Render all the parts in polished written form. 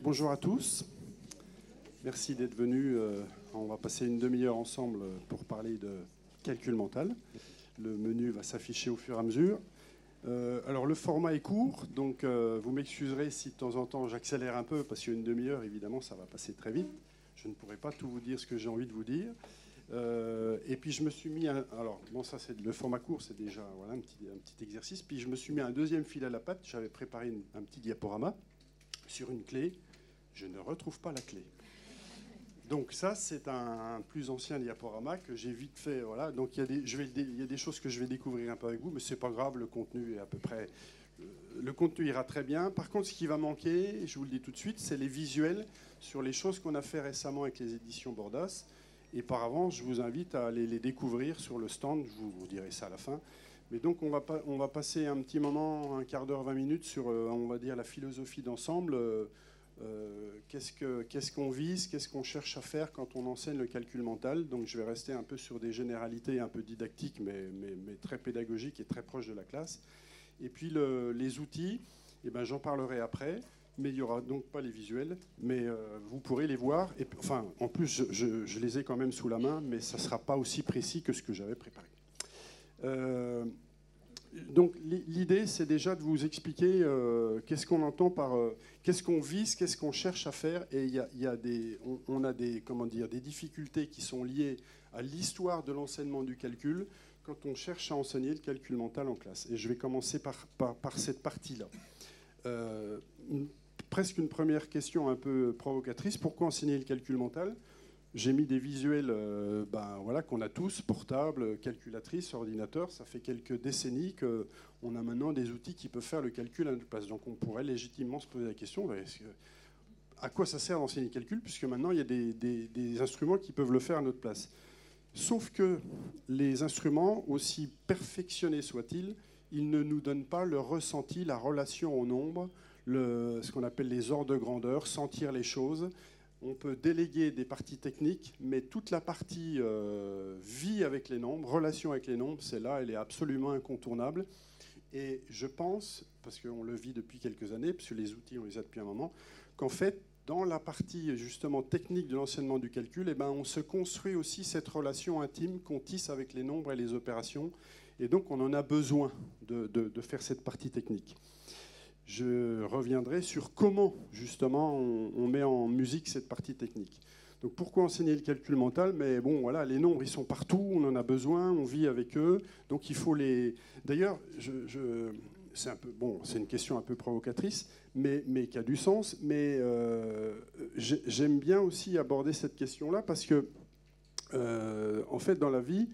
Bonjour à tous. Merci d'être venus. On va passer une demi-heure ensemble pour parler de calcul mental. Le menu va s'afficher au fur et à mesure. Alors le format est court, donc vous m'excuserez si de temps en temps j'accélère un peu, parce qu'une demi-heure, évidemment, ça va passer très vite. Je ne pourrai pas tout vous dire ce que j'ai envie de vous dire. Et puis je me suis mis alors bon, ça c'est le format court, c'est déjà voilà, un petit exercice. Puis je me suis mis un deuxième fil à la patte. J'avais préparé un petit diaporama sur une clé. Je ne retrouve pas la clé. Donc ça, c'est un plus ancien diaporama que j'ai vite fait. Voilà. Donc il y a des choses que je vais découvrir un peu avec vous, mais c'est pas grave. Le contenu est à peu près. Le contenu ira très bien. Par contre, ce qui va manquer, je vous le dis tout de suite, c'est les visuels sur les choses qu'on a fait récemment avec les éditions Bordas. Et par avance, je vous invite à aller les découvrir sur le stand. Je vous dirai ça à la fin. Mais donc, on va passer un petit moment, un quart d'heure, 20 minutes, sur, on va dire, la philosophie d'ensemble. Qu'est-ce qu'on vise, qu'est-ce qu'on cherche à faire quand on enseigne le calcul mental. Donc, je vais rester un peu sur des généralités un peu didactiques, mais très pédagogiques et très proches de la classe. Et puis, les outils, eh ben, j'en parlerai après. Mais il n'y aura donc pas les visuels, mais vous pourrez les voir. Et, enfin, en plus, je les ai quand même sous la main, mais ça ne sera pas aussi précis que ce que j'avais préparé. Donc l'idée, c'est déjà de vous expliquer qu'est-ce qu'on entend par... qu'est-ce qu'on vise, qu'est-ce qu'on cherche à faire. Et on a des difficultés qui sont liées à l'histoire de l'enseignement du calcul quand on cherche à enseigner le calcul mental en classe. Et je vais commencer par cette partie-là. Presque une première question un peu provocatrice. Pourquoi enseigner le calcul mental ? J'ai mis des visuels voilà, qu'on a tous, portables, calculatrices, ordinateurs. Ça fait quelques décennies qu'on a maintenant des outils qui peuvent faire le calcul à notre place. Donc on pourrait légitimement se poser la question, à quoi ça sert d'enseigner le calcul ? Puisque maintenant il y a des instruments qui peuvent le faire à notre place. Sauf que les instruments, aussi perfectionnés soient-ils, ils ne nous donnent pas le ressenti, la relation au nombre, ce qu'on appelle les ordres de grandeur, sentir les choses. On peut déléguer des parties techniques, mais toute la partie vie avec les nombres, relation avec les nombres, celle-là, elle est absolument incontournable. Et je pense, parce qu'on le vit depuis quelques années, puisque les outils, on les a depuis un moment, qu'en fait, dans la partie justement technique de l'enseignement du calcul, eh ben, on se construit aussi cette relation intime qu'on tisse avec les nombres et les opérations. Et donc, on en a besoin de faire cette partie technique. Je reviendrai sur comment, justement, on met en musique cette partie technique. Donc, pourquoi enseigner le calcul mental ? Mais bon, voilà, les nombres, ils sont partout, on en a besoin, on vit avec eux. Donc, il faut les... D'ailleurs, c'est une question un peu provocatrice, mais qui a du sens. Mais j'aime bien aussi aborder cette question-là parce que, en fait, dans la vie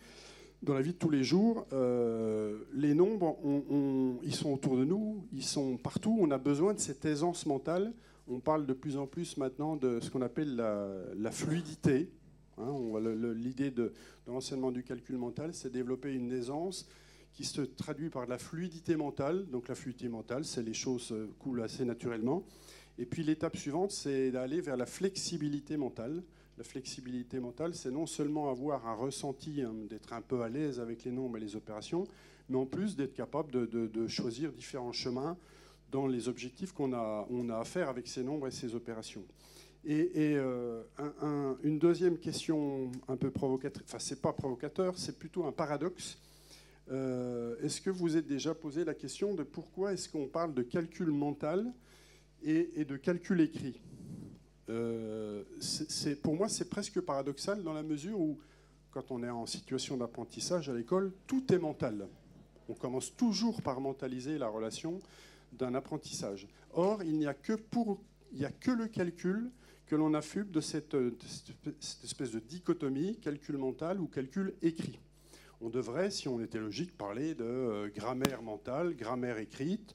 de tous les jours, les nombres, ils sont autour de nous, ils sont partout. On a besoin de cette aisance mentale. On parle de plus en plus maintenant de ce qu'on appelle la fluidité. L'idée de l'enseignement du calcul mental, c'est développer une aisance qui se traduit par de la fluidité mentale. Donc la fluidité mentale, c'est les choses coulent assez naturellement. Et puis l'étape suivante, c'est d'aller vers la flexibilité mentale. La flexibilité mentale, c'est non seulement avoir un ressenti, d'être un peu à l'aise avec les nombres et les opérations, mais en plus d'être capable de choisir différents chemins dans les objectifs on a à faire avec ces nombres et ces opérations. Et une deuxième question un peu provocatrice, enfin c'est pas provocateur, c'est plutôt un paradoxe. Est-ce que vous êtes déjà posé la question de pourquoi est-ce qu'on parle de calcul mental et de calcul écrit ? Pour moi, c'est presque paradoxal dans la mesure où, quand on est en situation d'apprentissage à l'école, tout est mental. On commence toujours par mentaliser la relation d'un apprentissage. Or, il n'y a que le calcul que l'on affuble de cette espèce de dichotomie, calcul mental ou calcul écrit. On devrait, si on était logique, parler de grammaire mentale, grammaire écrite,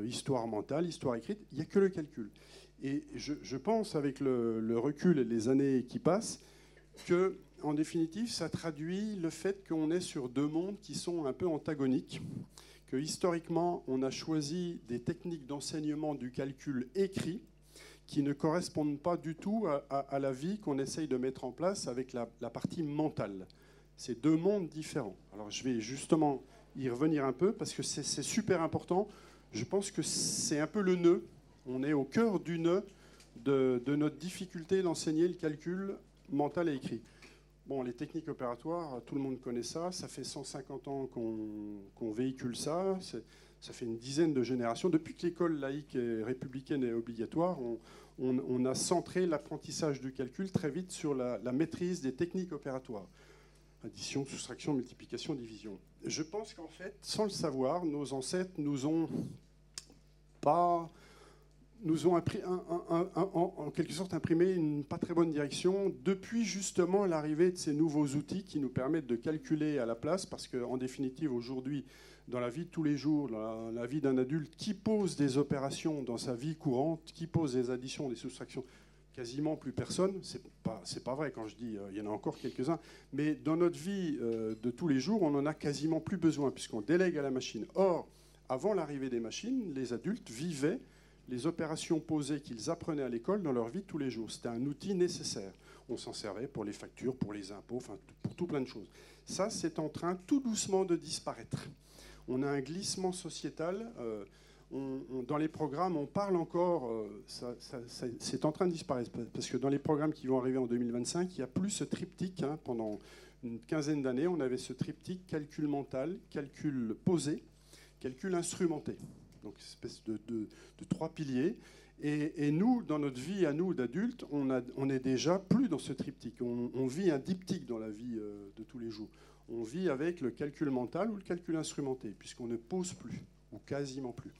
histoire mentale, histoire écrite. Il n'y a que le calcul. Et je pense, avec le recul et les années qui passent, que, en définitive, ça traduit le fait qu'on est sur deux mondes qui sont un peu antagoniques, que historiquement, on a choisi des techniques d'enseignement du calcul écrit qui ne correspondent pas du tout à la vie qu'on essaye de mettre en place avec la partie mentale. C'est deux mondes différents. Alors, je vais justement y revenir un peu parce que c'est super important. Je pense que c'est un peu le nœud. On est au cœur du nœud de notre difficulté d'enseigner le calcul mental et écrit. Bon, les techniques opératoires, tout le monde connaît ça. Ça fait 150 ans qu'on véhicule ça. Ça fait une dizaine de générations. Depuis que l'école laïque et républicaine est obligatoire, on a centré l'apprentissage du calcul très vite sur la maîtrise des techniques opératoires. Addition, soustraction, multiplication, division. Je pense qu'en fait, sans le savoir, nos ancêtres nous ont en quelque sorte imprimé une pas très bonne direction depuis justement l'arrivée de ces nouveaux outils qui nous permettent de calculer à la place, parce qu'en définitive, aujourd'hui, dans la vie de tous les jours, dans la vie d'un adulte qui pose des opérations dans sa vie courante, qui pose des additions, des soustractions, quasiment plus personne. C'est pas vrai quand je dis il y en a encore quelques-uns, mais dans notre vie de tous les jours, on en a quasiment plus besoin puisqu'on délègue à la machine. Or, avant l'arrivée des machines, les adultes vivaient les opérations posées qu'ils apprenaient à l'école dans leur vie de tous les jours. C'était un outil nécessaire. On s'en servait pour les factures, pour les impôts, enfin pour tout plein de choses. Ça, c'est en train tout doucement de disparaître. On a un glissement sociétal. Dans les programmes, on parle encore, c'est en train de disparaître, parce que dans les programmes qui vont arriver en 2025, il n'y a plus ce triptyque. Pendant une quinzaine d'années, on avait ce triptyque calcul mental, calcul posé, calcul instrumenté. Donc, une espèce de trois piliers. Et nous, dans notre vie, à nous, d'adultes, on est déjà plus dans ce triptyque. On vit un diptyque dans la vie de tous les jours. On vit avec le calcul mental ou le calcul instrumenté, puisqu'on ne pose plus, ou quasiment plus.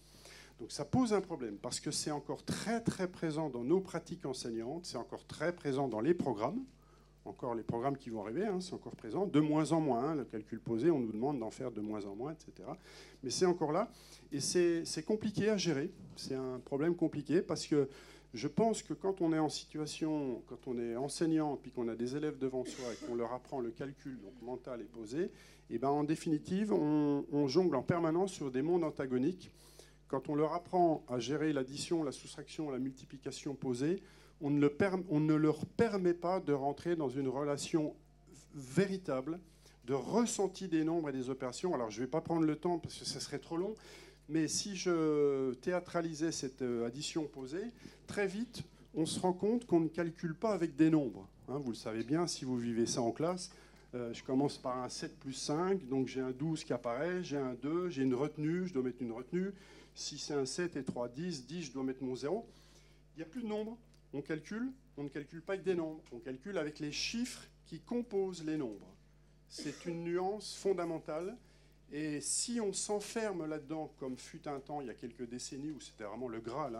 Donc ça pose un problème, parce que c'est encore très très présent dans nos pratiques enseignantes, c'est encore très présent dans les programmes, encore les programmes qui vont arriver, c'est encore présent, de moins en moins, le calcul posé, on nous demande d'en faire de moins en moins, etc. Mais c'est encore là, et c'est compliqué à gérer, c'est un problème compliqué, parce que je pense que quand on est en situation, quand on est enseignant, puis qu'on a des élèves devant soi et qu'on leur apprend le calcul donc mental et posé, et ben en définitive, on jongle en permanence sur des mondes antagoniques. Quand on leur apprend à gérer l'addition, la soustraction, la multiplication posée, on ne leur permet pas de rentrer dans une relation véritable, de ressenti des nombres et des opérations. Alors je ne vais pas prendre le temps parce que ça serait trop long, mais si je théâtralisais cette addition posée, très vite, on se rend compte qu'on ne calcule pas avec des nombres. Vous le savez bien, si vous vivez ça en classe, je commence par un 7 plus 5, donc j'ai un 12 qui apparaît, j'ai un 2, j'ai une retenue, je dois mettre une retenue. Si c'est un 7 et 3, 10, je dois mettre mon 0. Il n'y a plus de nombres. On ne calcule pas avec des nombres, on calcule avec les chiffres qui composent les nombres. C'est une nuance fondamentale. Et si on s'enferme là-dedans, comme fut un temps, il y a quelques décennies, où c'était vraiment le Graal,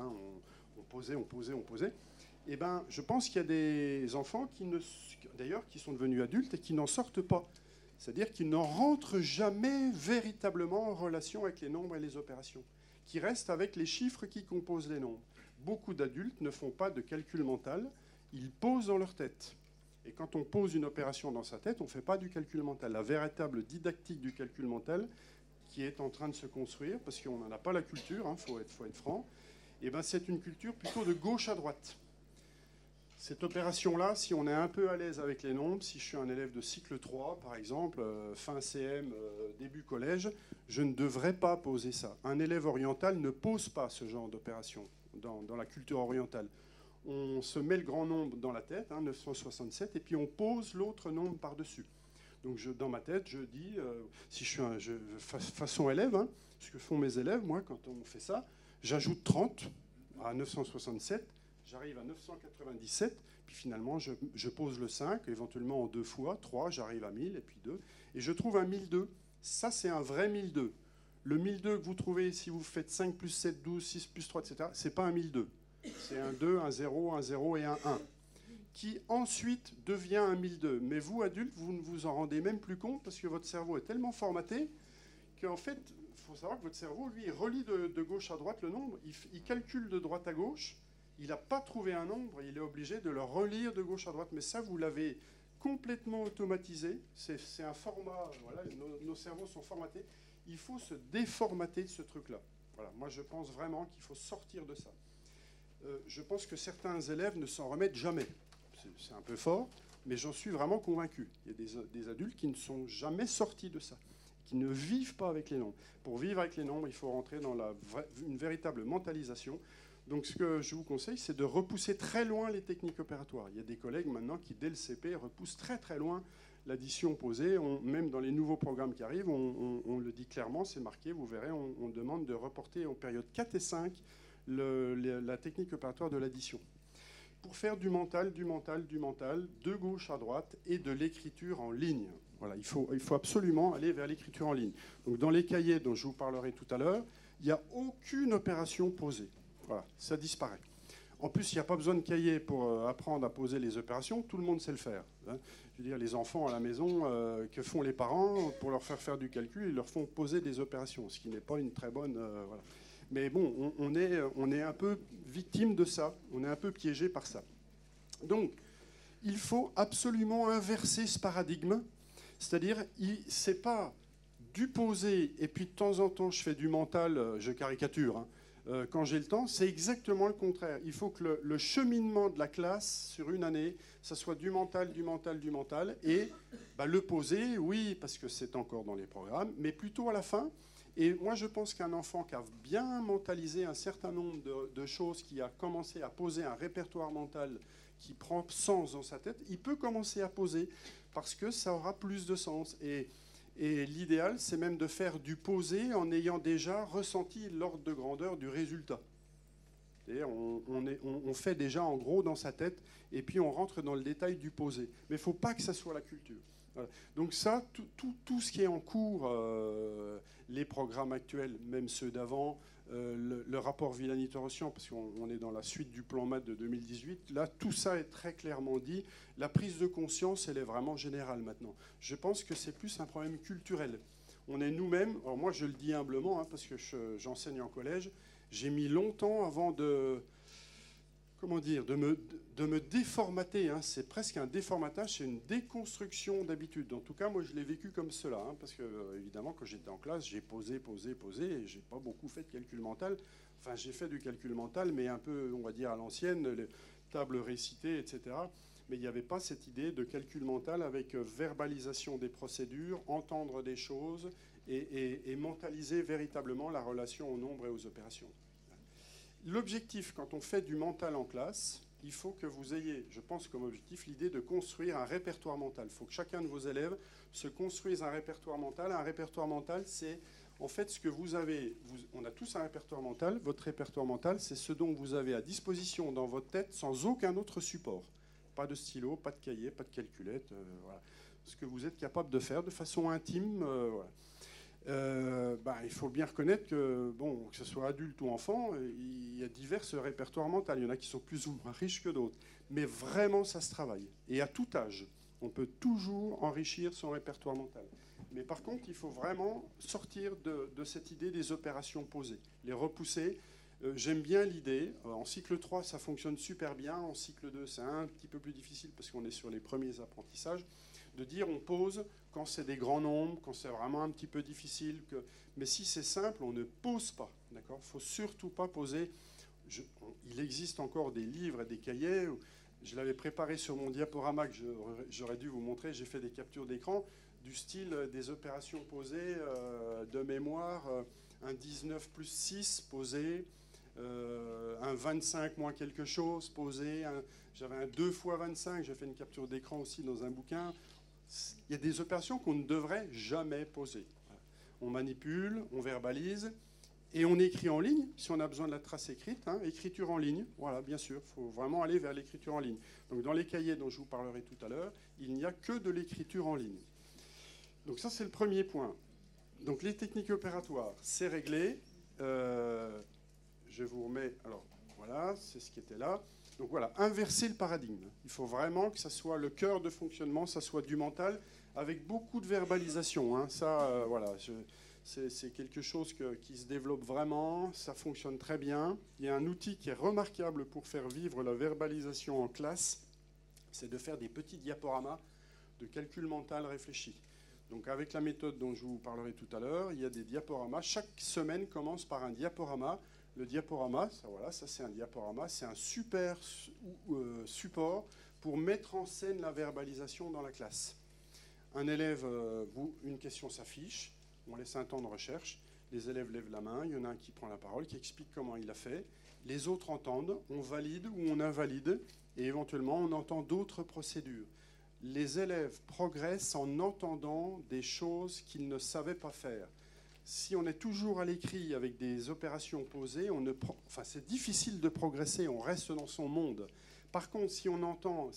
on posait, eh ben, je pense qu'il y a des enfants qui sont devenus adultes et qui n'en sortent pas. C'est-à-dire qu'ils n'en rentrent jamais véritablement en relation avec les nombres et les opérations, qui restent avec les chiffres qui composent les nombres. Beaucoup d'adultes ne font pas de calcul mental, ils posent dans leur tête. Et quand on pose une opération dans sa tête, on ne fait pas du calcul mental. La véritable didactique du calcul mental, qui est en train de se construire, parce qu'on n'en a pas la culture, faut être franc, et ben c'est une culture plutôt de gauche à droite. Cette opération-là, si on est un peu à l'aise avec les nombres, si je suis un élève de cycle 3, par exemple, fin CM, début collège, je ne devrais pas poser ça. Un élève oriental ne pose pas ce genre d'opération dans la culture orientale. On se met le grand nombre dans la tête, 967, et puis on pose l'autre nombre par-dessus. Donc dans ma tête, je dis, si je suis façon élève, ce que font mes élèves, moi, quand on fait ça, j'ajoute 30 à 967, j'arrive à 997, puis finalement, je pose le 5, éventuellement en 2 fois, 3, j'arrive à 1000, et puis 2, et je trouve un 1002. Ça, c'est un vrai 1002. Le 1002 que vous trouvez si vous faites 5 plus 7, 12, 6 plus 3, etc., c'est pas un 1002. C'est un 2, un 0, un 0 et un 1, qui ensuite devient un 1002. Mais vous, adultes, vous ne vous en rendez même plus compte parce que votre cerveau est tellement formaté qu'en fait, il faut savoir que votre cerveau, lui, il relie de gauche à droite le nombre, il calcule de droite à gauche, il n'a pas trouvé un nombre, il est obligé de le relire de gauche à droite. Mais ça, vous l'avez complètement automatisé. C'est un format, voilà, nos cerveaux sont formatés. Il faut se déformater de ce truc-là. Voilà, moi, je pense vraiment qu'il faut sortir de ça. Je pense que certains élèves ne s'en remettent jamais. C'est un peu fort, mais j'en suis vraiment convaincu. Il y a des adultes qui ne sont jamais sortis de ça, qui ne vivent pas avec les nombres. Pour vivre avec les nombres, il faut rentrer dans une véritable mentalisation. Donc ce que je vous conseille, c'est de repousser très loin les techniques opératoires. Il y a des collègues maintenant qui, dès le CP, repoussent très très loin l'addition posée. Même dans les nouveaux programmes qui arrivent, on le dit clairement, c'est marqué, vous verrez, on demande de reporter en période 4 et 5 la technique opératoire de l'addition. Pour faire du mental, de gauche à droite et de l'écriture en ligne. Voilà, il faut absolument aller vers l'écriture en ligne. Donc dans les cahiers dont je vous parlerai tout à l'heure, il n'y a aucune opération posée. Voilà, ça disparaît. En plus, il n'y a pas besoin de cahier pour apprendre à poser les opérations. Tout le monde sait le faire. Hein. Je veux dire, les enfants à la maison, que font les parents pour leur faire du calcul, ils leur font poser des opérations, ce qui n'est pas une très bonne... voilà. Mais bon, on est un peu victime de ça. On est un peu piégé par ça. Donc, il faut absolument inverser ce paradigme. C'est-à-dire, c'est pas du poser et puis de temps en temps je fais du mental, je caricature, hein, quand j'ai le temps, c'est exactement le contraire. Il faut que le cheminement de la classe sur une année, ça soit du mental, et le poser, oui, parce que c'est encore dans les programmes, mais plutôt à la fin. Et moi, je pense qu'un enfant qui a bien mentalisé un certain nombre de choses, qui a commencé à poser un répertoire mental qui prend sens dans sa tête, il peut commencer à poser parce que ça aura plus de sens. Et l'idéal, c'est même de faire du posé en ayant déjà ressenti l'ordre de grandeur du résultat. On fait déjà en gros dans sa tête, et puis on rentre dans le détail du posé. Mais il ne faut pas que ça soit la culture. Voilà. Donc ça, tout ce qui est en cours, les programmes actuels, même ceux d'avant, le rapport Villani-Torossian, parce qu'on est dans la suite du plan MAT de 2018, là, tout ça est très clairement dit. La prise de conscience, elle est vraiment générale maintenant. Je pense que c'est plus un problème culturel. On est nous-mêmes, alors moi je le dis humblement, hein, parce que j'enseigne en collège, j'ai mis longtemps avant de me déformater. Hein. C'est presque un déformatage, c'est une déconstruction d'habitude. En tout cas, moi, je l'ai vécu comme cela. Hein, parce que, évidemment, quand j'étais en classe, j'ai posé, et j'ai pas beaucoup fait de calcul mental. Enfin, j'ai fait du calcul mental, mais un peu, on va dire, à l'ancienne, les tables récitées, etc. Mais il n'y avait pas cette idée de calcul mental avec verbalisation des procédures, entendre des choses et mentaliser véritablement la relation au nombre et aux opérations. L'objectif, quand on fait du mental en classe, il faut que vous ayez, je pense, comme objectif, l'idée de construire un répertoire mental. Il faut que chacun de vos élèves se construise un répertoire mental. Un répertoire mental, c'est en fait ce que vous avez. On a tous un répertoire mental. Votre répertoire mental, c'est ce dont vous avez à disposition dans votre tête sans aucun autre support. Pas de stylo, pas de cahier, pas de calculette. Voilà. Ce que vous êtes capable de faire de façon intime. Voilà. Il faut bien reconnaître que, que ce soit adulte ou enfant, il y a divers répertoires mentaux. Il y en a qui sont plus ou moins riches que d'autres. Mais vraiment, ça se travaille. Et à tout âge, on peut toujours enrichir son répertoire mental. Mais par contre, il faut vraiment sortir de cette idée des opérations posées, les repousser. J'aime bien l'idée. En cycle 3, ça fonctionne super bien. En cycle 2, c'est un petit peu plus difficile parce qu'on est sur les premiers apprentissages. De dire on pose quand c'est des grands nombres, quand c'est vraiment un petit peu difficile. Mais si c'est simple, on ne pose pas. Il ne faut surtout pas poser. Il existe encore des livres et des cahiers. Je l'avais préparé sur mon diaporama que j'aurais dû vous montrer. J'ai fait des captures d'écran du style des opérations posées de mémoire. Un 19 plus 6 posé. Un 25 moins quelque chose posé. J'avais un 2 fois 25. J'ai fait une capture d'écran aussi dans un bouquin. Il y a des opérations qu'on ne devrait jamais poser. On manipule, on verbalise, et on écrit en ligne, si on a besoin de la trace écrite, hein, écriture en ligne, voilà, bien sûr, il faut vraiment aller vers l'écriture en ligne. Donc dans les cahiers dont je vous parlerai tout à l'heure, il n'y a que de l'écriture en ligne. Donc ça, c'est le premier point. Donc les techniques opératoires, c'est réglé. Je vous remets, alors voilà, c'est ce qui était là. Donc voilà, inverser le paradigme. Il faut vraiment que ça soit le cœur de fonctionnement, ça soit du mental, avec beaucoup de verbalisation. Hein. Ça, voilà, c'est quelque chose qui se développe vraiment, ça fonctionne très bien. Il y a un outil qui est remarquable pour faire vivre la verbalisation en classe, c'est de faire des petits diaporamas de calcul mental réfléchi. Donc avec la méthode dont je vous parlerai tout à l'heure, il y a des diaporamas. Chaque semaine commence par un diaporama. Le diaporama, ça c'est un diaporama, c'est un super support pour mettre en scène la verbalisation dans la classe. Un élève, une question s'affiche, on laisse un temps de recherche, les élèves lèvent la main, il y en a un qui prend la parole, qui explique comment il a fait, Les autres entendent, on valide ou on invalide, et éventuellement on entend d'autres procédures. Les élèves progressent en entendant des choses qu'ils ne savaient pas faire. Si on est toujours à l'écrit avec des opérations posées, c'est difficile de progresser, on reste dans son monde. Par contre, si on entend,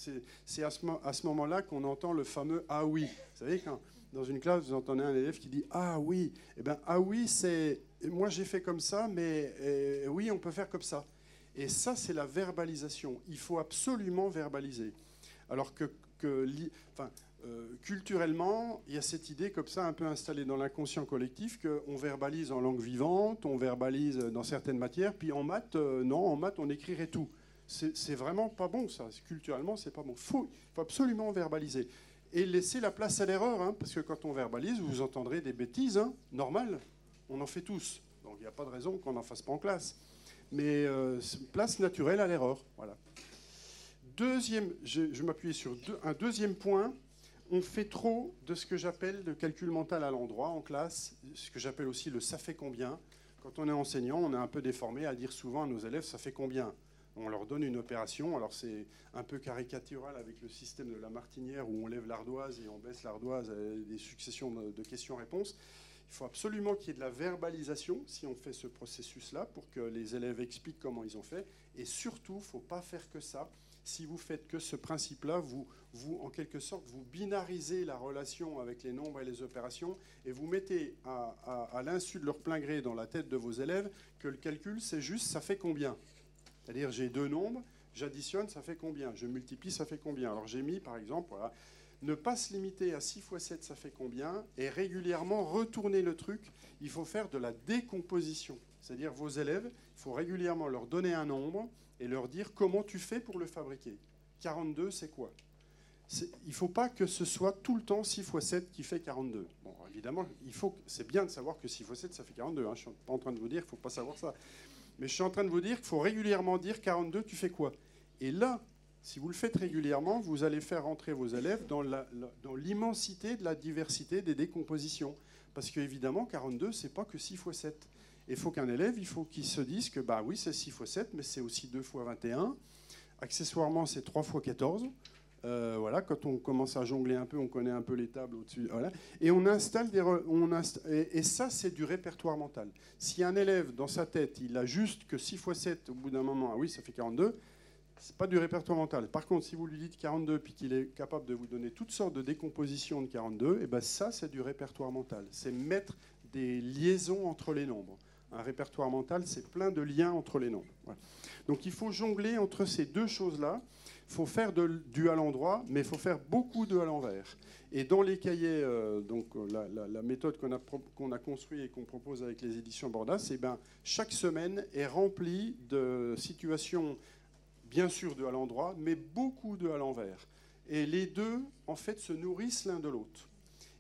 c'est à ce moment-là qu'on entend le fameux « ah oui ». Vous savez, quand dans une classe, vous entendez un élève qui dit « ah oui », eh bien « ah oui », c'est « moi j'ai fait comme ça, mais oui, on peut faire comme ça ». Et ça, c'est la verbalisation. Il faut absolument verbaliser. Alors culturellement, il y a cette idée comme ça un peu installée dans l'inconscient collectif qu'on verbalise en langue vivante, on verbalise dans certaines matières, puis en maths, non, en maths, on écrirait tout. C'est vraiment pas bon, ça. Culturellement, c'est pas bon. Il faut absolument verbaliser. Et laisser la place à l'erreur, hein, parce que quand on verbalise, vous entendrez des bêtises, hein, normal. On en fait tous. Donc il n'y a pas de raison qu'on n'en fasse pas en classe. Mais place naturelle à l'erreur. Voilà. Je m'appuie sur un deuxième point. On fait trop de ce que j'appelle le calcul mental à l'endroit en classe, ce que j'appelle aussi le « ça fait combien ». Quand on est enseignant, on est un peu déformé à dire souvent à nos élèves « ça fait combien ». On leur donne une opération, alors c'est un peu caricatural avec le système de la martinière où on lève l'ardoise et on baisse l'ardoise, des successions de questions-réponses. Il faut absolument qu'il y ait de la verbalisation si on fait ce processus-là pour que les élèves expliquent comment ils ont fait. Et surtout, il ne faut pas faire que ça. Si vous faites que ce principe-là, vous, en quelque sorte, vous binarisez la relation avec les nombres et les opérations et vous mettez à l'insu de leur plein gré dans la tête de vos élèves que le calcul, c'est juste ça fait combien. C'est-à-dire j'ai deux nombres, j'additionne, ça fait combien. Je multiplie, ça fait combien. Alors j'ai mis, par exemple, voilà, ne pas se limiter à 6 fois 7, ça fait combien, et régulièrement retourner le truc. Il faut faire de la décomposition. C'est-à-dire vos élèves, il faut régulièrement leur donner un nombre et leur dire comment tu fais pour le fabriquer. 42, c'est quoi? Il ne faut pas que ce soit tout le temps 6 fois 7 qui fait 42. Bon, évidemment, c'est bien de savoir que 6 fois 7, ça fait 42. Hein. Je ne suis pas en train de vous dire qu'il ne faut pas savoir ça. Mais je suis en train de vous dire qu'il faut régulièrement dire 42, tu fais quoi? Et là, si vous le faites régulièrement, vous allez faire rentrer vos élèves dans l'immensité de la diversité des décompositions. Parce qu'évidemment, 42, c'est pas que 6 fois 7. Il faut qu'un élève, il faut qu'il se dise que, bah oui, c'est 6 fois 7, mais c'est aussi 2 fois 21. Accessoirement, c'est 3 fois 14. Voilà, quand on commence à jongler un peu, on connaît un peu les tables au-dessus. Voilà. Et on installe et ça, c'est du répertoire mental. Si un élève, dans sa tête, il a juste que 6 fois 7, au bout d'un moment, ah oui, ça fait 42, c'est pas du répertoire mental. Par contre, si vous lui dites 42, puis qu'il est capable de vous donner toutes sortes de décompositions de 42, et ben ça, c'est du répertoire mental. C'est mettre des liaisons entre les nombres. Un répertoire mental, c'est plein de liens entre les nombres. Voilà. Donc il faut jongler entre ces deux choses-là. Il faut faire du à l'endroit, mais il faut faire beaucoup de à l'envers. Et dans les cahiers, la méthode qu'on a construite et qu'on propose avec les éditions Bordas, c'est chaque semaine est remplie de situations, bien sûr, de à l'endroit, mais beaucoup de à l'envers. Et les deux, en fait, se nourrissent l'un de l'autre.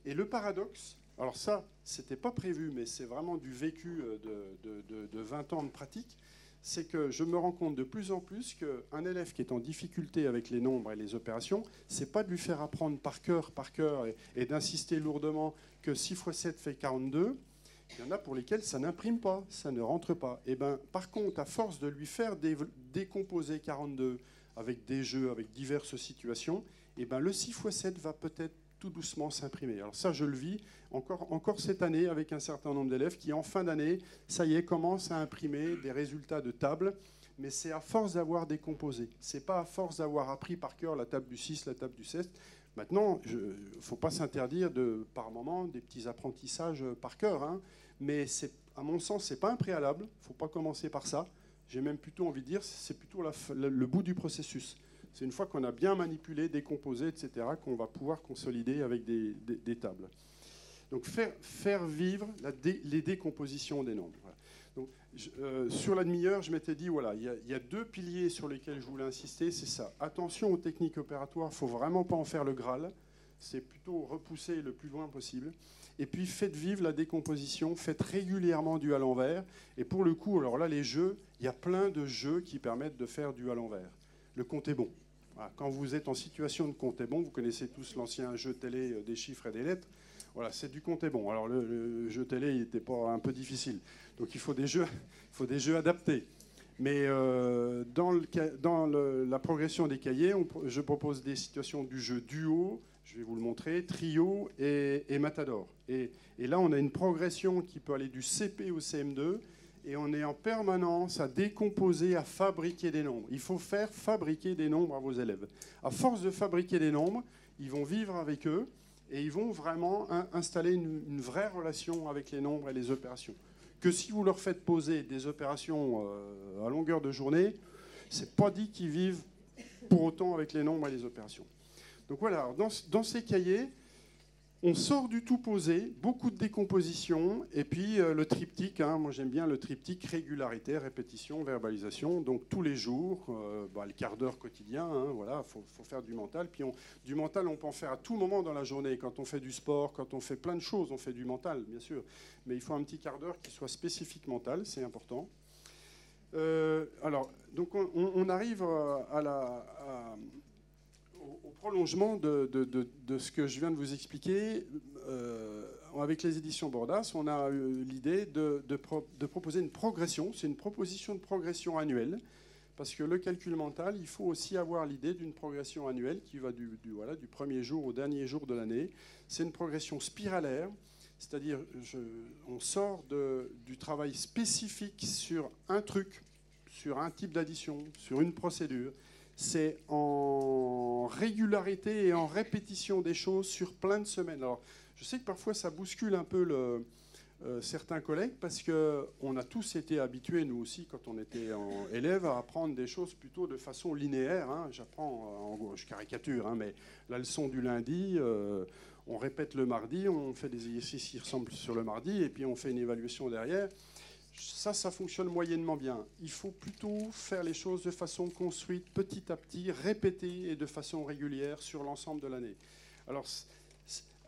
Et le paradoxe, alors ça, c'était pas prévu, mais c'est vraiment du vécu de 20 ans de pratique, c'est que je me rends compte de plus en plus qu'un élève qui est en difficulté avec les nombres et les opérations, c'est pas de lui faire apprendre par cœur, et d'insister lourdement que 6 fois 7 fait 42. Il y en a pour lesquels ça n'imprime pas, ça ne rentre pas. Et par contre, à force de lui faire décomposer 42 avec des jeux, avec diverses situations, le 6 fois 7 va peut-être tout doucement s'imprimer. Alors ça, je le vis encore cette année avec un certain nombre d'élèves qui, en fin d'année, ça y est, commencent à imprimer des résultats de table, mais c'est à force d'avoir décomposé. C'est pas à force d'avoir appris par cœur la table du 6, la table du 7. Maintenant, il ne faut pas s'interdire par moment des petits apprentissages par cœur, hein, mais à mon sens, ce n'est pas un préalable. Il ne faut pas commencer par ça. J'ai même plutôt envie de dire c'est plutôt le bout du processus. C'est une fois qu'on a bien manipulé, décomposé, etc., qu'on va pouvoir consolider avec des tables. Donc faire vivre les décompositions des nombres. Voilà. Donc, sur la demi-heure, je m'étais dit, voilà, il y a deux piliers sur lesquels je voulais insister, c'est ça. Attention aux techniques opératoires, il ne faut vraiment pas en faire le Graal. C'est plutôt repousser le plus loin possible. Et puis faites vivre la décomposition, faites régulièrement du à l'envers. Et pour le coup, alors là, les jeux, il y a plein de jeux qui permettent de faire du à l'envers. Le compte est bon. Voilà. Quand vous êtes en situation de compte est bon, vous connaissez tous l'ancien jeu télé des chiffres et des lettres. Voilà, c'est du compte est bon. Alors le jeu télé, il n'était pas un peu difficile. Donc il faut des jeux adaptés. Mais la progression des cahiers, je propose des situations du jeu duo, je vais vous le montrer, trio et matador. Et là, on a une progression qui peut aller du CP au CM2, et on est en permanence à décomposer, à fabriquer des nombres. Il faut faire fabriquer des nombres à vos élèves. À force de fabriquer des nombres, ils vont vivre avec eux, et ils vont vraiment installer une vraie relation avec les nombres et les opérations. Que si vous leur faites poser des opérations à longueur de journée, c'est pas dit qu'ils vivent pour autant avec les nombres et les opérations. Donc voilà, dans ces cahiers, on sort du tout posé, beaucoup de décomposition, et puis le triptyque, moi j'aime bien le triptyque régularité, répétition, verbalisation, donc tous les jours, le quart d'heure quotidien, voilà, faut faire du mental. Puis du mental, on peut en faire à tout moment dans la journée, quand on fait du sport, quand on fait plein de choses, on fait du mental, bien sûr, mais il faut un petit quart d'heure qui soit spécifique mental, c'est important. Alors, donc on arrive au prolongement de ce que je viens de vous expliquer. Avec les éditions Bordas, on a eu l'idée de proposer une progression. C'est une proposition de progression annuelle, parce que le calcul mental, il faut aussi avoir l'idée d'une progression annuelle qui va du premier jour au dernier jour de l'année. C'est une progression spiralaire, c'est-à-dire on sort du travail spécifique sur un truc, sur un type d'addition, sur une procédure. C'est en régularité et en répétition des choses sur plein de semaines. Alors, je sais que parfois ça bouscule un peu certains collègues, parce qu'on a tous été habitués, nous aussi, quand on était élèves, à apprendre des choses plutôt de façon linéaire. J'apprends, je caricature, mais la leçon du lundi, on répète le mardi, on fait des exercices qui ressemblent sur le mardi, et puis on fait une évaluation derrière. Ça fonctionne moyennement bien. Il faut plutôt faire les choses de façon construite, petit à petit, répétée et de façon régulière sur l'ensemble de l'année. Alors,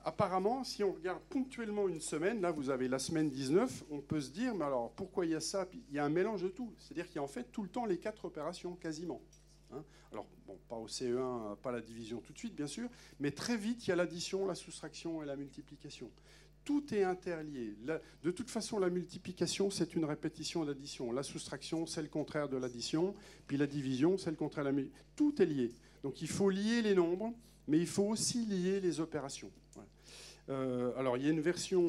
apparemment, si on regarde ponctuellement une semaine, là vous avez la semaine 19, on peut se dire, mais alors pourquoi il y a ça? Il y a un mélange de tout. C'est-à-dire qu'il y a en fait tout le temps les 4 opérations, quasiment. Alors, bon, pas au CE1, pas la division tout de suite, bien sûr, mais très vite, il y a l'addition, la soustraction et la multiplication. Tout est interlié. De toute façon, la multiplication, c'est une répétition d'addition. La soustraction, c'est le contraire de l'addition. Puis la division, c'est le contraire de la multiplication. Tout est lié. Donc il faut lier les nombres, mais il faut aussi lier les opérations. Voilà. Alors il y a une version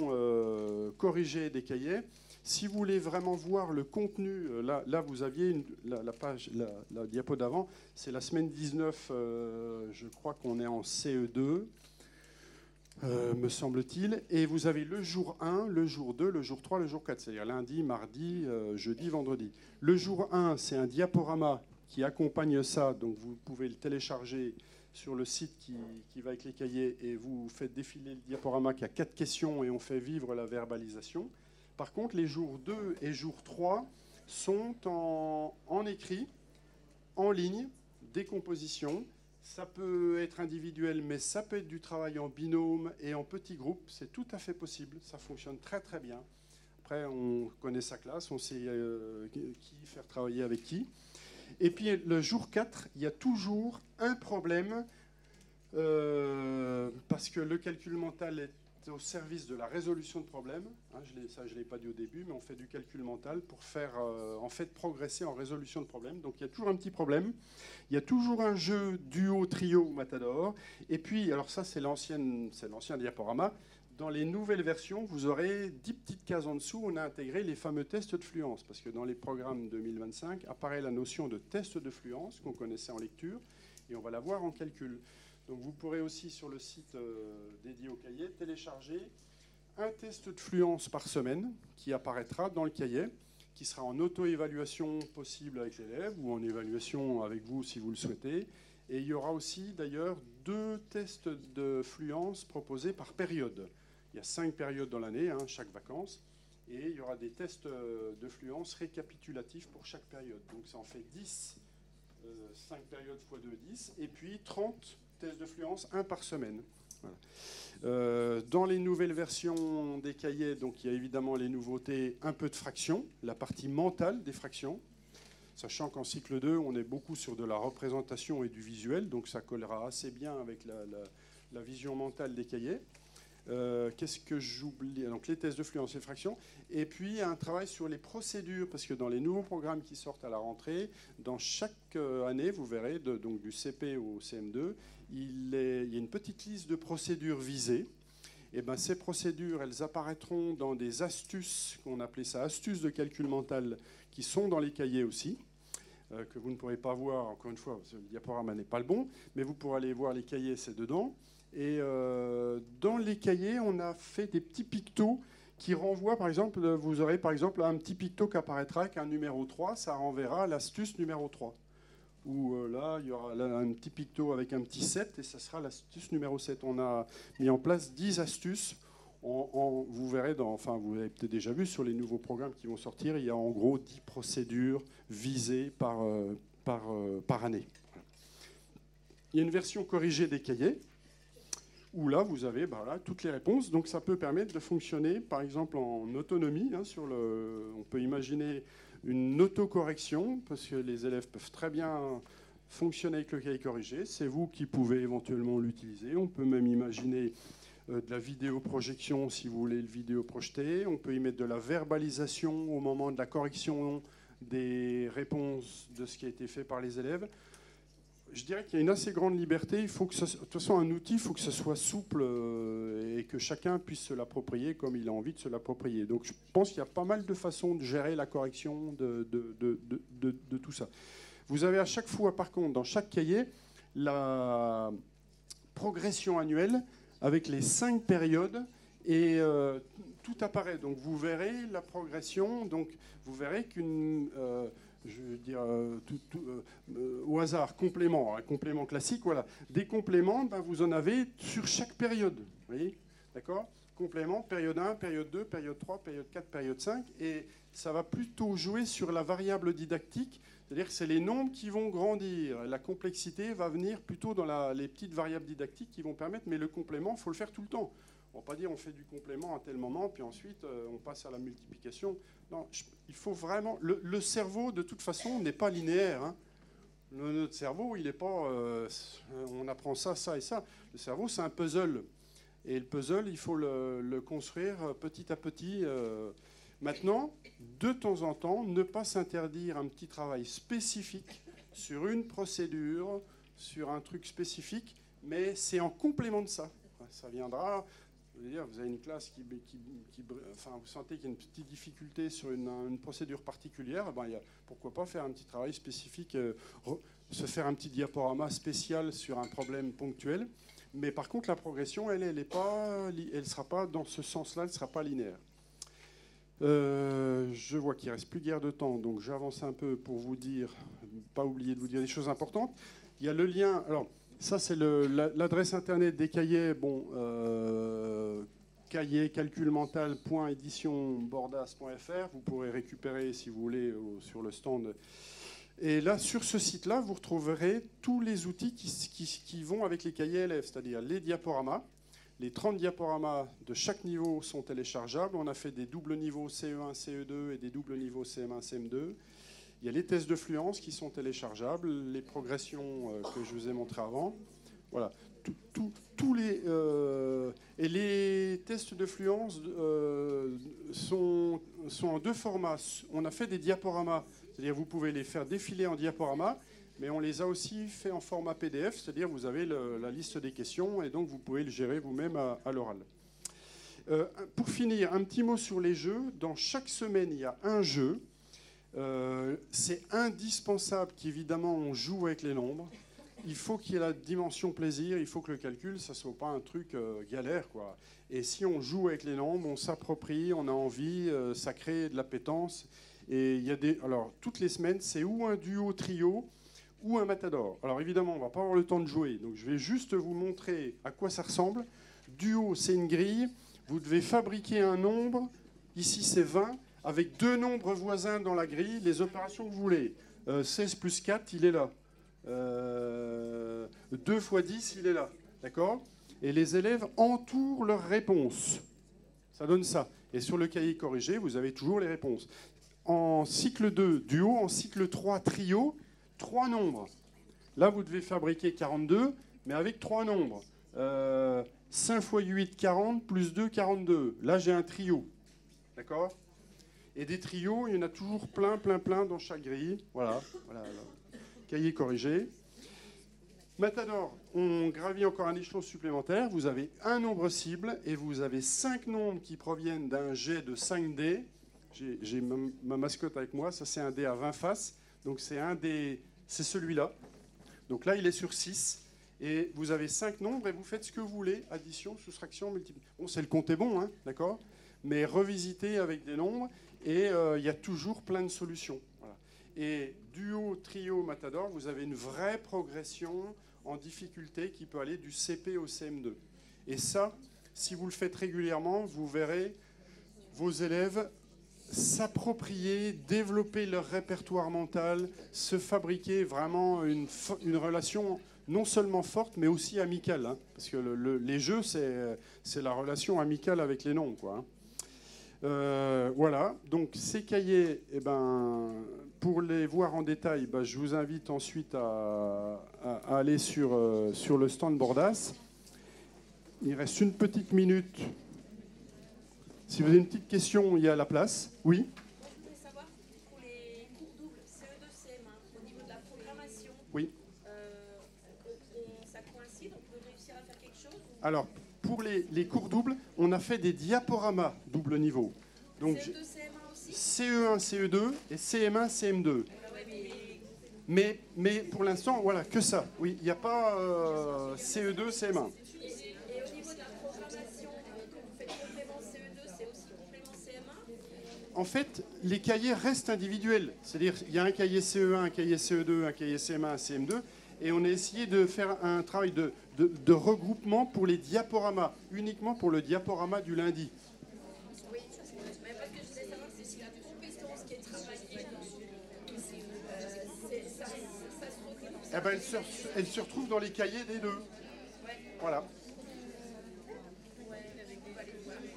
corrigée des cahiers. Si vous voulez vraiment voir le contenu, là vous aviez la diapo d'avant, c'est la semaine 19, je crois qu'on est en CE2. Me semble-t-il, et vous avez le jour 1, le jour 2, le jour 3, le jour 4, c'est-à-dire lundi, mardi, jeudi, vendredi. Le jour 1, c'est un diaporama qui accompagne ça, donc vous pouvez le télécharger sur le site qui va avec les cahiers, et vous faites défiler le diaporama qui a 4 questions, et on fait vivre la verbalisation. Par contre, les jours 2 et jour 3 sont en écrit, en ligne, décomposition. Ça peut être individuel, mais ça peut être du travail en binôme et en petits groupes. C'est tout à fait possible. Ça fonctionne très très bien. Après, on connaît sa classe, on sait qui faire travailler avec qui. Et puis le jour 4, il y a toujours un problème, parce que le calcul mental est au service de la résolution de problèmes. Ça, je ne l'ai pas dit au début, mais on fait du calcul mental pour faire en fait progresser en résolution de problèmes. Donc il y a toujours un petit problème. Il y a toujours un jeu duo, trio ou matador. Et puis, alors ça, c'est l'ancien diaporama. Dans les nouvelles versions, vous aurez 10 petites cases en dessous. On a intégré les fameux tests de fluence, parce que dans les programmes 2025 apparaît la notion de test de fluence qu'on connaissait en lecture, et on va la voir en calcul. Donc vous pourrez aussi, sur le site dédié au cahier, télécharger un test de fluence par semaine qui apparaîtra dans le cahier, qui sera en auto-évaluation possible avec l'élève ou en évaluation avec vous si vous le souhaitez. Et il y aura aussi d'ailleurs 2 tests de fluence proposés par période. Il y a 5 périodes dans l'année, chaque vacances, et il y aura des tests de fluence récapitulatifs pour chaque période. Donc ça en fait 10, 5 périodes x 2, 10, et puis 30 tests de fluence, 1 par semaine. Voilà. Dans les nouvelles versions des cahiers, donc il y a évidemment les nouveautés, un peu de fractions, la partie mentale des fractions, sachant qu'en cycle 2, on est beaucoup sur de la représentation et du visuel, donc ça collera assez bien avec la vision mentale des cahiers. Qu'est-ce que j'oublie? Donc les tests de fluence et fraction. Et puis un travail sur les procédures, parce que dans les nouveaux programmes qui sortent à la rentrée, dans chaque année, vous verrez, donc du CP au CM2, il y a une petite liste de procédures visées. Et ben, ces procédures, elles apparaîtront dans des astuces, qu'on appelait ça astuces de calcul mental, qui sont dans les cahiers aussi, que vous ne pourrez pas voir, encore une fois, parce que le diaporama n'est pas le bon, mais vous pourrez aller voir les cahiers, c'est dedans. Et dans les cahiers, on a fait des petits pictos qui renvoient, par exemple, vous aurez par exemple un petit picto qui apparaîtra avec un numéro 3, ça renverra l'astuce numéro 3. Ou là, il y aura là, un petit picto avec un petit 7, et ça sera l'astuce numéro 7. On a mis en place 10 astuces. Vous verrez, enfin, vous avez peut-être déjà vu sur les nouveaux programmes qui vont sortir, il y a en gros 10 procédures visées par année. Il y a une version corrigée des cahiers, où là, vous avez là, toutes les réponses. Donc ça peut permettre de fonctionner, par exemple, en autonomie. On peut imaginer une autocorrection, parce que les élèves peuvent très bien fonctionner avec le cahier corrigé. C'est vous qui pouvez éventuellement l'utiliser. On peut même imaginer de la vidéoprojection, si vous voulez le vidéo projeter. On peut y mettre de la verbalisation au moment de la correction des réponses de ce qui a été fait par les élèves. Je dirais qu'il y a une assez grande liberté. Il faut que de toute façon, un outil, il faut que ce soit souple et que chacun puisse se l'approprier comme il a envie de se l'approprier. Donc je pense qu'il y a pas mal de façons de gérer la correction de tout ça. Vous avez à chaque fois, par contre, dans chaque cahier, la progression annuelle avec les 5 périodes et tout apparaît. Donc vous verrez la progression. Donc vous verrez qu'une... je veux dire, au hasard, complément, un complément classique, voilà. Des compléments, vous en avez sur chaque période. Vous voyez, d'accord? Complément, période 1, période 2, période 3, période 4, période 5. Et ça va plutôt jouer sur la variable didactique, c'est-à-dire que c'est les nombres qui vont grandir. La complexité va venir plutôt dans les petites variables didactiques qui vont permettre, mais le complément, il faut le faire tout le temps. On ne va pas dire on fait du complément à tel moment, puis ensuite on passe à la multiplication. Non, il faut vraiment... Le cerveau, de toute façon, n'est pas linéaire. Hein. Notre cerveau, il n'est pas... on apprend ça, ça et ça. Le cerveau, c'est un puzzle. Et le puzzle, il faut le construire petit à petit. Maintenant, de temps en temps, ne pas s'interdire un petit travail spécifique sur une procédure, sur un truc spécifique, mais c'est en complément de ça. Ça viendra... Vous avez une classe enfin, vous sentez qu'il y a une petite difficulté sur une procédure particulière, pourquoi pas faire un petit travail spécifique, se faire un petit diaporama spécial sur un problème ponctuel. Mais par contre, la progression, elle ne sera pas dans ce sens-là, elle ne sera pas linéaire. Je vois qu'il ne reste plus guère de temps, donc j'avance un peu pour vous dire, pas oublier de vous dire des choses importantes. Il y a le lien... Alors, ça, c'est l'adresse internet des cahiers. Bon, cahier calculmental.editionbordas.fr. Vous pourrez récupérer, si vous voulez, sur le stand. Et là, sur ce site-là, vous retrouverez tous les outils qui vont avec les cahiers élèves, c'est-à-dire les diaporamas. Les 30 diaporamas de chaque niveau sont téléchargeables. On a fait des doubles niveaux CE1, CE2 et des doubles niveaux CM1, CM2. Il y a les tests de fluence qui sont téléchargeables, les progressions que je vous ai montrées avant. Voilà. Et les tests de fluence sont en 2 formats. On a fait des diaporamas, c'est-à-dire vous pouvez les faire défiler en diaporama, mais on les a aussi fait en format PDF, c'est-à-dire vous avez la liste des questions et donc vous pouvez le gérer vous-même à l'oral. Pour finir, un petit mot sur les jeux. Dans chaque semaine, il y a un jeu. C'est indispensable qu'évidemment on joue avec les nombres. Il faut qu'il y ait la dimension plaisir, il faut que le calcul, ça ne soit pas un truc galère, quoi. Et si on joue avec les nombres, on s'approprie, on a envie, ça crée de l'appétence. Et il y a alors, toutes les semaines, c'est ou un duo trio ou un matador. Alors évidemment, on ne va pas avoir le temps de jouer, donc je vais juste vous montrer à quoi ça ressemble. Duo, c'est une grille. Vous devez fabriquer un nombre. Ici, c'est 20. Avec 2 nombres voisins dans la grille, les opérations que vous voulez. 16 plus 4, il est là. 2 fois 10, il est là. D'accord? Et les élèves entourent leurs réponses. Ça donne ça. Et sur le cahier corrigé, vous avez toujours les réponses. En cycle 2, duo. En cycle 3, trio. 3 nombres. Là, vous devez fabriquer 42, mais avec 3 nombres. 5 x 8, 40, plus 2, 42. Là, j'ai un trio. D'accord? Et des trios, il y en a toujours plein dans chaque grille. Voilà. Cahier corrigé. Matador, on gravit encore un échelon supplémentaire. Vous avez un nombre cible et vous avez 5 nombres qui proviennent d'un jet de 5 dés. J'ai ma mascotte avec moi. Ça, c'est un dé à 20 faces. Donc, c'est celui-là. Donc là, il est sur 6. Et vous avez 5 nombres et vous faites ce que vous voulez. Addition, soustraction, multiplication. Bon, c'est le compte est bon, hein, d'accord? Mais revisitez avec des nombres. Et il y a toujours plein de solutions. Voilà. Et duo, trio, matador, vous avez une vraie progression en difficulté qui peut aller du CP au CM2. Et ça, si vous le faites régulièrement, vous verrez vos élèves s'approprier, développer leur répertoire mental, se fabriquer vraiment une relation non seulement forte, mais aussi amicale. Hein, parce que les jeux, c'est la relation amicale avec les noms, quoi. Voilà, donc ces cahiers, eh ben, pour les voir en détail, je vous invite ensuite à aller sur le stand Bordas. Il reste une petite minute. Si vous avez une petite question, il y a la place. Oui? Je voulais savoir, pour les cours doubles CE2, CM1, au niveau de la programmation, oui. Ça coïncide, on peut réussir à faire quelque chose ou... Alors, pour les cours doubles, on a fait des diaporamas double niveau. Donc, CE2, CM1 aussi CE1, CE2 et CM1, CM2. Mais pour l'instant, voilà, que ça. Oui, il n'y a pas CE2, CM1. Et au niveau de la programmation, quand vous faites complément CE2, c'est aussi complément CM1? En fait, les cahiers restent individuels. C'est-à-dire qu'il y a un cahier CE1, un cahier CE2, un cahier CM1, un CM2. Et on a essayé de faire un travail de regroupement pour les diaporamas, uniquement pour le diaporama du lundi. Oui, mais parce que je voulais savoir si la compétence qui est travaillée, ça se retrouve. Elle se retrouve dans les cahiers des deux. Voilà.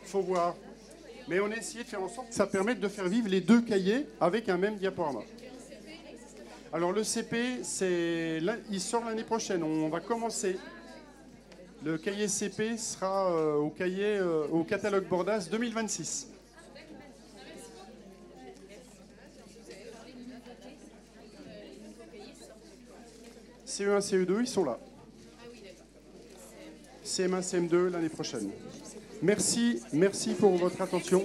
Il faut voir. Mais on a essayé de faire en sorte que ça permette de faire vivre les deux cahiers avec un même diaporama. Alors le CP, il sort l'année prochaine. On va commencer. Le cahier CP sera au catalogue Bordas 2026. CE1, CE2, ils sont là. CM1, CM2 l'année prochaine. Merci pour votre attention.